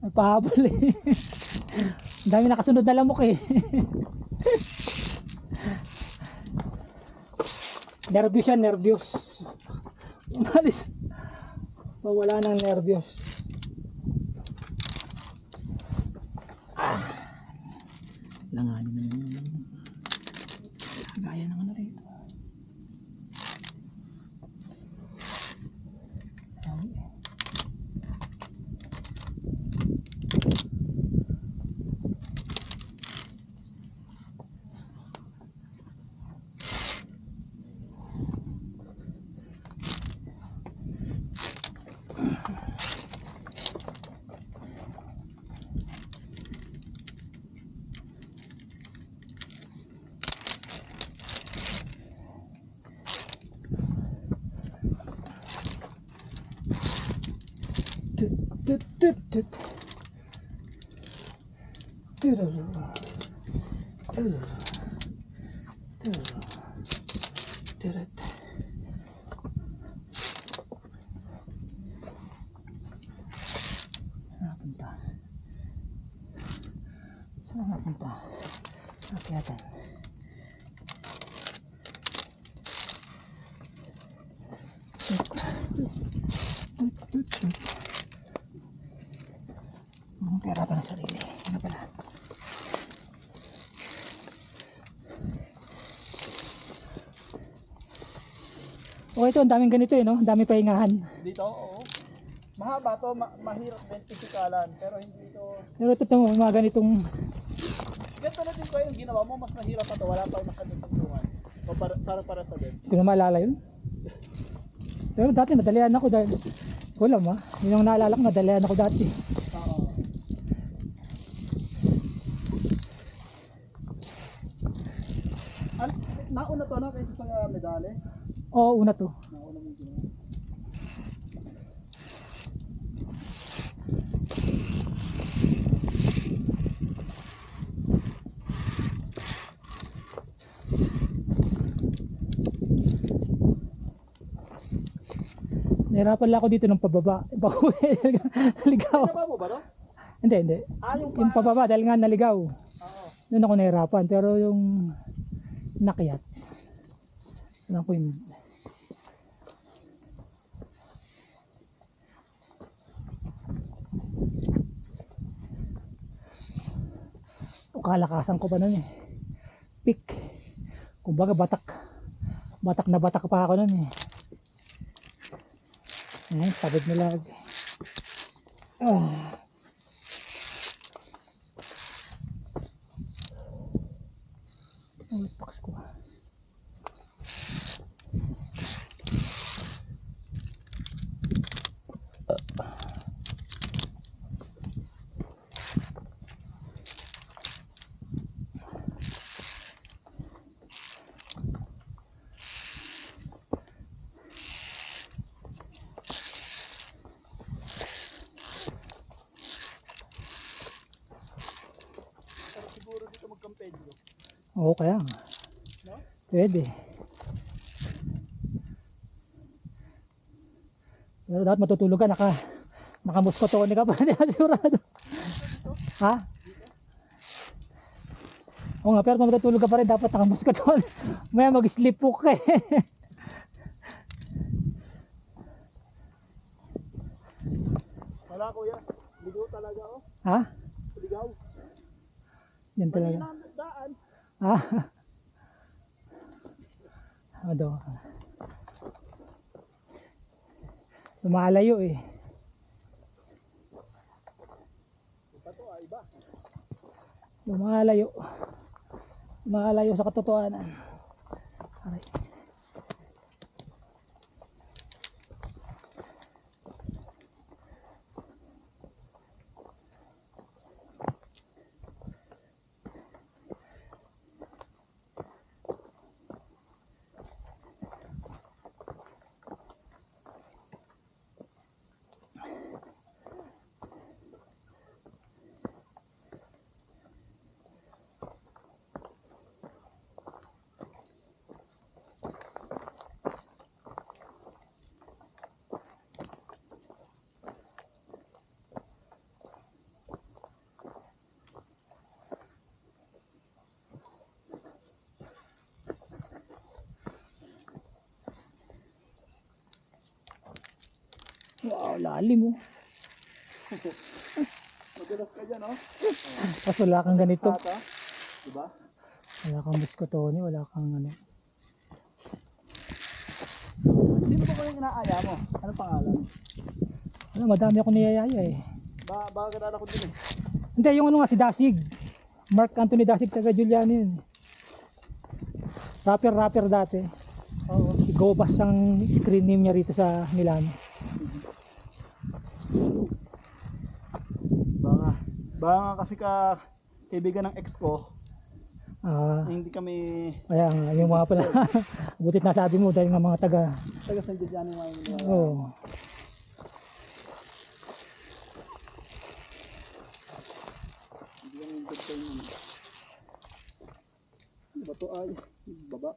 May pahabol eh. Ang dami nakasunod na lamok eh. Nervyos yan, nervyos. Umalis. Wala nang nervyos. Langanin na yun. Gaya ng ano rito. Saan napunta? Akyatan. Ang pera pa ng sarili. Ano pala? Oh, ito, ang daming ganito eh, no? Ang daming pahingahan. Dito, oo. Mahaba to, mahirap din pisikalan, pero hindi to. Pero ito itong mga ganitong... Ganito na din ko yung ginawa mo, mas mahirap pa to, wala pa yung masyadong tagtungan. O para sa din. Hindi ko na maalala yun. Pero dati nadalian ako dahil... Wala ma. Yun ang naalala ko, nadalian ako dati. Oo. Nauna to, no? Kaysa sa medali? Oo, una to. Nauna mo yung ginawa. Nahirapan lang ako dito ng pababa. Naligaw. Pinaba mo ba to? Hindi, hindi. Yung pababa dahil nga naligaw. Oo. Doon ako nahirapan. Pero yung nakyat. Ano ko yun? Kalakasan ko pa nun eh. Peak. Kumbaga batak. Batak na batak pa ako nun eh. Ayan, sabod na lagi. Paks ko. Siguro dito magkampedyo. Oo, kaya nga. No? Pwede. Pero dapat matutulog ka, nakamuskotone ka pa. Hindi ka sigurado. Ha? Oo nga, pero kung matutulog ka pa rin, dapat nakamuskotone. Maya mag-sleep walk ka eh. Wala kuya. Ligaw talaga oh. Ha? Ligaw. Yan talaga. Daan. Ha? Ano? Lumalayo eh. Ito to iba. Lumalayo. Lumalayo sa katotohanan. Aray. Wow, lalim oh. Madulas ka dyan, oh. Tapos wala kang ganito. Sata. Diba? Wala kang muskotoni, wala kang ano. Sino ba yung inaaya mo? Anong pangalan? Wala, madami ako niyayaya eh. Baka kilala ko din eh. Hindi, yung ano nga si Dasig. Mark Anthony Dasig, taga Giuliano yun. Rapper dati. Oo. Si Gobas ang screen name niya rito sa Milano. Baka nga kasi kaibigan ng ex ko, Ah, hindi kami kaya nga, yung mga pala. Butit na sabi mo dahil nga mga taga. taga San Giuliano yung mga nila. Oh. Hindi kami entertain yun. Ano ba to ay? Baba.